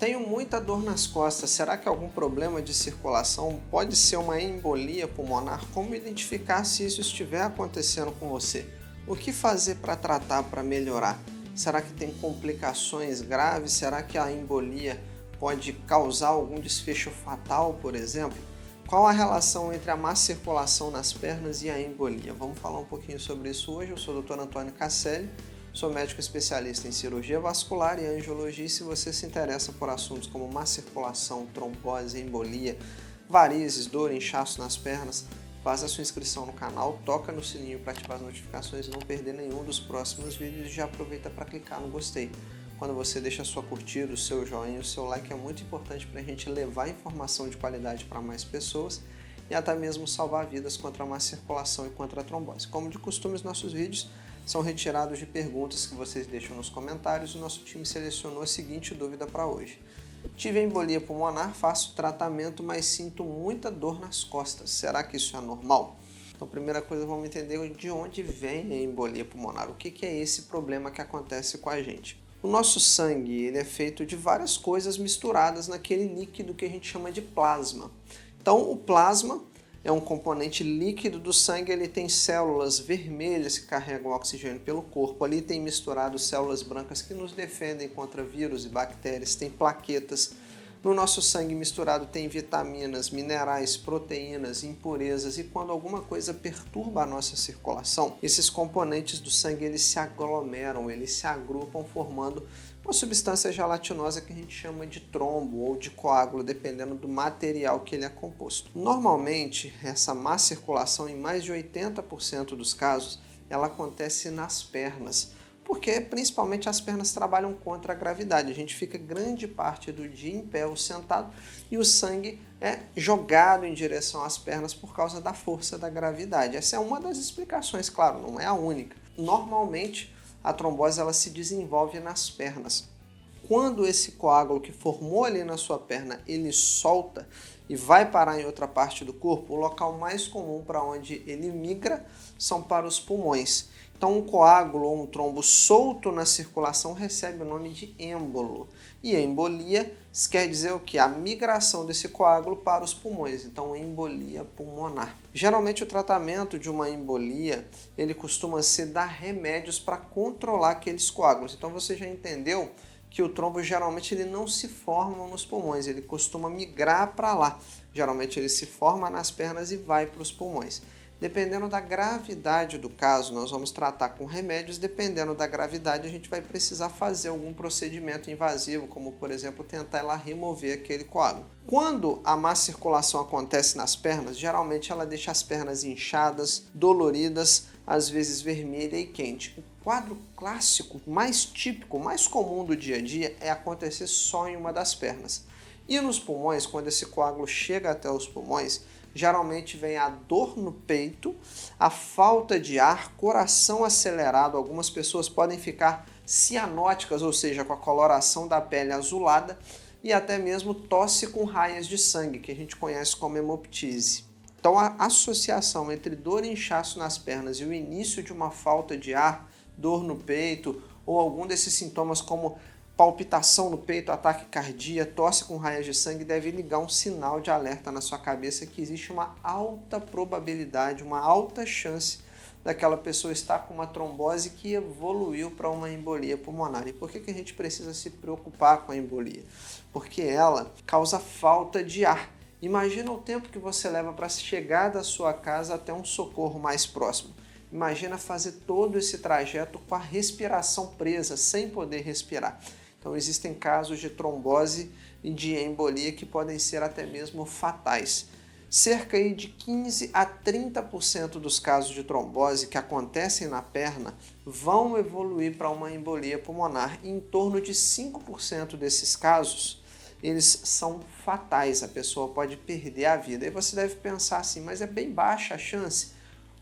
Tenho muita dor nas costas. Será que algum problema de circulação pode ser uma embolia pulmonar? Como identificar se isso estiver acontecendo com você? O que fazer para tratar, para melhorar? Será que tem complicações graves? Será que a embolia pode causar algum desfecho fatal, por exemplo? Qual a relação entre a má circulação nas pernas e a embolia? Vamos falar um pouquinho sobre isso hoje. Eu sou o Dr. Antônio Casselli. Sou médico especialista em cirurgia vascular e angiologia, e se você se interessa por assuntos como má circulação, trombose, embolia, varizes, dor, inchaço nas pernas, faz a sua inscrição no canal, toca no sininho para ativar as notificações e não perder nenhum dos próximos vídeos, e já aproveita para clicar no gostei. Quando você deixa a sua curtida, o seu joinha, o seu like é muito importante para a gente levar informação de qualidade para mais pessoas e até mesmo salvar vidas contra a má circulação e contra a trombose. Como de costume, os nossos vídeos são retirados de perguntas que vocês deixam nos comentários. O nosso time selecionou a seguinte dúvida para hoje. Tive embolia pulmonar, faço tratamento, mas sinto muita dor nas costas. Será que isso é normal? Então, primeira coisa, vamos entender de onde vem a embolia pulmonar. O que é esse problema que acontece com a gente? O nosso sangue ele é feito de várias coisas misturadas naquele líquido que a gente chama de plasma. Então, o plasma é um componente líquido do sangue, ele tem células vermelhas que carregam oxigênio pelo corpo. Ali tem misturado células brancas que nos defendem contra vírus e bactérias, tem plaquetas. No nosso sangue misturado tem vitaminas, minerais, proteínas, impurezas, e quando alguma coisa perturba a nossa circulação, esses componentes do sangue eles se aglomeram, eles se agrupam formando uma substância gelatinosa que a gente chama de trombo ou de coágulo, dependendo do material que ele é composto. Normalmente, essa má circulação, em mais de 80% dos casos, ela acontece nas pernas, porque principalmente as pernas trabalham contra a gravidade. A gente fica grande parte do dia em pé ou sentado e o sangue é jogado em direção às pernas por causa da força da gravidade. Essa é uma das explicações, claro, não é a única. Normalmente, a trombose ela se desenvolve nas pernas. Quando esse coágulo que formou ali na sua perna, ele solta e vai parar em outra parte do corpo, o local mais comum para onde ele migra são para os pulmões. Então, um coágulo ou um trombo solto na circulação recebe o nome de êmbolo. E a embolia quer dizer o quê? A migração desse coágulo para os pulmões. Então, embolia pulmonar. Geralmente, o tratamento de uma embolia, ele costuma ser dar remédios para controlar aqueles coágulos. Então, você já entendeu que o trombo geralmente ele não se forma nos pulmões, ele costuma migrar para lá. Geralmente, ele se forma nas pernas e vai para os pulmões. Dependendo da gravidade do caso, nós vamos tratar com remédios. Dependendo da gravidade, a gente vai precisar fazer algum procedimento invasivo, como, por exemplo, tentar ir lá remover aquele coágulo. Quando a má circulação acontece nas pernas, geralmente ela deixa as pernas inchadas, doloridas, às vezes vermelha e quente. O quadro clássico, mais típico, mais comum do dia a dia é acontecer só em uma das pernas. E nos pulmões, quando esse coágulo chega até os pulmões, geralmente vem a dor no peito, a falta de ar, coração acelerado. Algumas pessoas podem ficar cianóticas, ou seja, com a coloração da pele azulada, e até mesmo tosse com raias de sangue, que a gente conhece como hemoptise. Então, a associação entre dor e inchaço nas pernas e o início de uma falta de ar, dor no peito, ou algum desses sintomas como palpitação no peito, ataque cardíaco, tosse com raias de sangue, deve ligar um sinal de alerta na sua cabeça que existe uma alta probabilidade, uma alta chance daquela pessoa estar com uma trombose que evoluiu para uma embolia pulmonar. E por que a gente precisa se preocupar com a embolia? Porque ela causa falta de ar. Imagina o tempo que você leva para chegar da sua casa até um socorro mais próximo. Imagina fazer todo esse trajeto com a respiração presa, sem poder respirar. Então, existem casos de trombose e de embolia que podem ser até mesmo fatais. Cerca de 15 a 30% dos casos de trombose que acontecem na perna vão evoluir para uma embolia pulmonar. E em torno de 5% desses casos, eles são fatais. A pessoa pode perder a vida. E você deve pensar assim, mas é bem baixa a chance.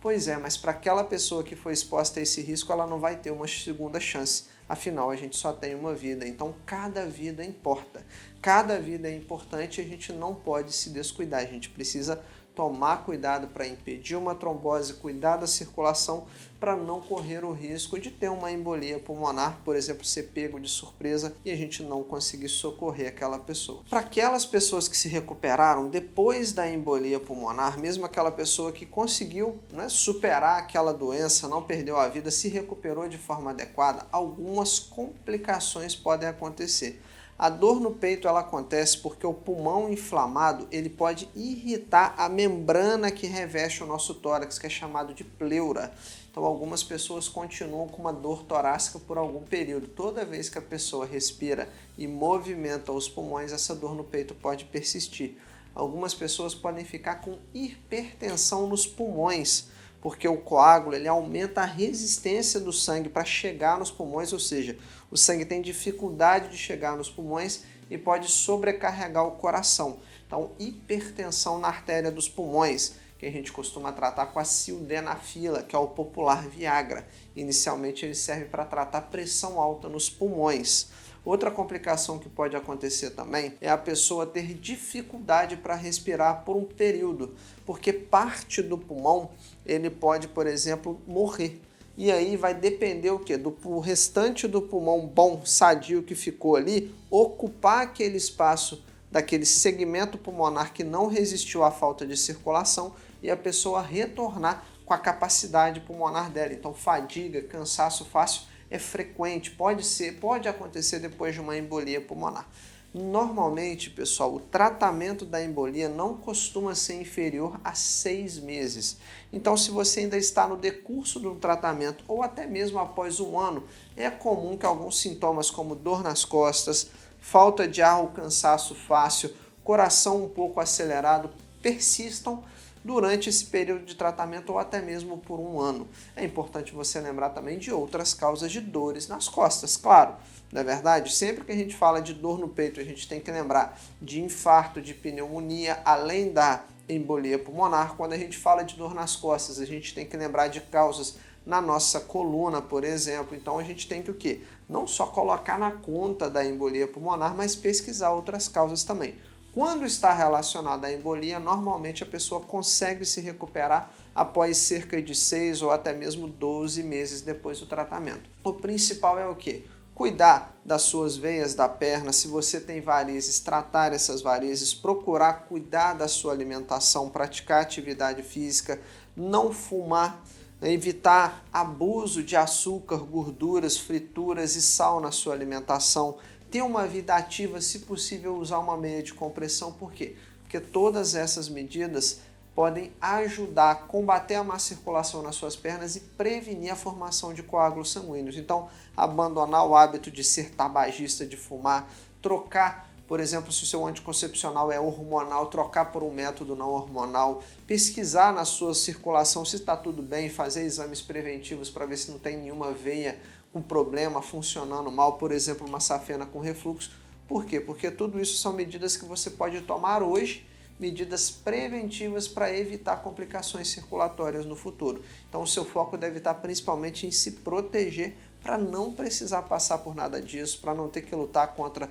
Pois é, mas para aquela pessoa que foi exposta a esse risco, ela não vai ter uma segunda chance. Afinal, a gente só tem uma vida, então cada vida importa. Cada vida é importante e a gente não pode se descuidar. A gente precisa tomar cuidado para impedir uma trombose, cuidar da circulação para não correr o risco de ter uma embolia pulmonar, por exemplo, ser pego de surpresa e a gente não conseguir socorrer aquela pessoa. Para aquelas pessoas que se recuperaram depois da embolia pulmonar, mesmo aquela pessoa que conseguiu, né, superar aquela doença, não perdeu a vida, se recuperou de forma adequada, algumas complicações podem acontecer. A dor no peito ela acontece porque o pulmão inflamado ele pode irritar a membrana que reveste o nosso tórax, que é chamado de pleura. Então algumas pessoas continuam com uma dor torácica por algum período. Toda vez que a pessoa respira e movimenta os pulmões, essa dor no peito pode persistir. Algumas pessoas podem ficar com hipertensão nos pulmões, porque o coágulo ele aumenta a resistência do sangue para chegar nos pulmões, ou seja, o sangue tem dificuldade de chegar nos pulmões e pode sobrecarregar o coração. Então, hipertensão na artéria dos pulmões, que a gente costuma tratar com a sildenafila, que é o popular Viagra. Inicialmente ele serve para tratar pressão alta nos pulmões. Outra complicação que pode acontecer também é a pessoa ter dificuldade para respirar por um período, porque parte do pulmão ele pode, por exemplo, morrer. E aí vai depender o quê? Do restante do pulmão bom, sadio que ficou ali, ocupar aquele espaço daquele segmento pulmonar que não resistiu à falta de circulação e a pessoa retornar com a capacidade pulmonar dela. Então fadiga, cansaço fácil é frequente, pode acontecer depois de uma embolia pulmonar. Normalmente, pessoal, o tratamento da embolia não costuma ser inferior a 6 meses. Então, se você ainda está no decurso do tratamento ou até mesmo após um ano, é comum que alguns sintomas como dor nas costas, falta de ar ou cansaço fácil, coração um pouco acelerado persistam durante esse período de tratamento ou até mesmo por um ano. É importante você lembrar também de outras causas de dores nas costas, claro, não é verdade? Sempre que a gente fala de dor no peito, a gente tem que lembrar de infarto, de pneumonia, além da embolia pulmonar. Quando a gente fala de dor nas costas, a gente tem que lembrar de causas na nossa coluna, por exemplo. Então a gente tem que o quê? Não só colocar na conta da embolia pulmonar, mas pesquisar outras causas também. Quando está relacionada à embolia, normalmente a pessoa consegue se recuperar após cerca de 6 ou até mesmo 12 meses depois do tratamento. O principal é o quê? Cuidar das suas veias da perna, se você tem varizes, tratar essas varizes, procurar cuidar da sua alimentação, praticar atividade física, não fumar, evitar abuso de açúcar, gorduras, frituras e sal na sua alimentação, ter uma vida ativa, se possível usar uma meia de compressão. Por quê? Porque todas essas medidas podem ajudar a combater a má circulação nas suas pernas e prevenir a formação de coágulos sanguíneos. Então, abandonar o hábito de ser tabagista, de fumar, trocar, por exemplo, se o seu anticoncepcional é hormonal, trocar por um método não hormonal, pesquisar na sua circulação se está tudo bem, fazer exames preventivos para ver se não tem nenhuma veia com problema, funcionando mal, por exemplo, uma safena com refluxo. Por quê? Porque tudo isso são medidas que você pode tomar hoje, medidas preventivas para evitar complicações circulatórias no futuro. Então o seu foco deve estar principalmente em se proteger para não precisar passar por nada disso, para não ter que lutar contra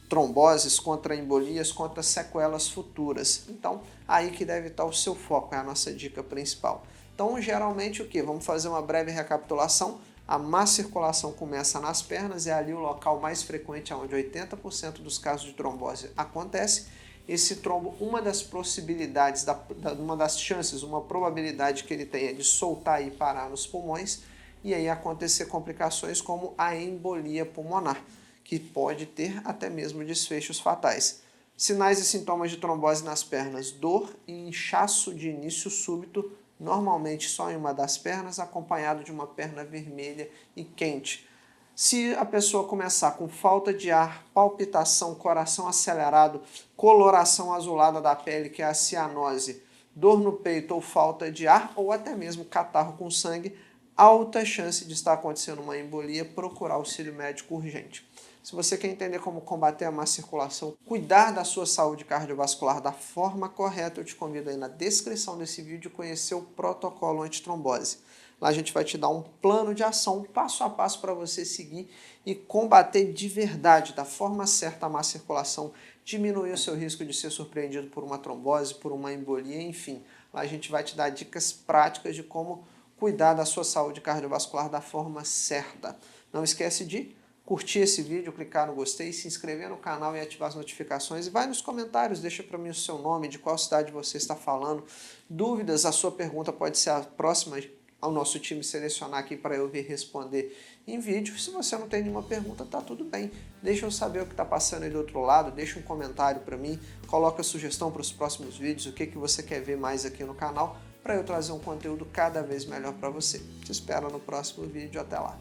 tromboses, contra embolias, contra sequelas futuras. Então aí que deve estar o seu foco, é a nossa dica principal. Então geralmente o que? Vamos fazer uma breve recapitulação. A má circulação começa nas pernas, é ali o local mais frequente onde 80% dos casos de trombose acontece. Esse trombo, uma das possibilidades, uma das chances, uma probabilidade que ele tem é de soltar e parar nos pulmões e aí acontecer complicações como a embolia pulmonar, que pode ter até mesmo desfechos fatais. Sinais e sintomas de trombose nas pernas: dor e inchaço de início súbito, normalmente só em uma das pernas, acompanhado de uma perna vermelha e quente. Se a pessoa começar com falta de ar, palpitação, coração acelerado, coloração azulada da pele, que é a cianose, dor no peito ou falta de ar, ou até mesmo catarro com sangue, alta chance de estar acontecendo uma embolia, procurar auxílio médico urgente. Se você quer entender como combater a má circulação, cuidar da sua saúde cardiovascular da forma correta, eu te convido aí na descrição desse vídeo a conhecer o protocolo antitrombose. Lá a gente vai te dar um plano de ação, passo a passo para você seguir e combater de verdade, da forma certa, a má circulação, diminuir o seu risco de ser surpreendido por uma trombose, por uma embolia, enfim. Lá a gente vai te dar dicas práticas de como cuidar da sua saúde cardiovascular da forma certa. Não esquece de curtir esse vídeo, clicar no gostei, se inscrever no canal e ativar as notificações. E vai nos comentários, deixa para mim o seu nome, de qual cidade você está falando. Dúvidas, a sua pergunta pode ser a próxima ao nosso time selecionar aqui para eu vir responder em vídeo. Se você não tem nenhuma pergunta, tá tudo bem. Deixa eu saber o que está passando aí do outro lado, deixa um comentário para mim, coloca a sugestão para os próximos vídeos, o que você quer ver mais aqui no canal, para eu trazer um conteúdo cada vez melhor para você. Te espero no próximo vídeo, até lá.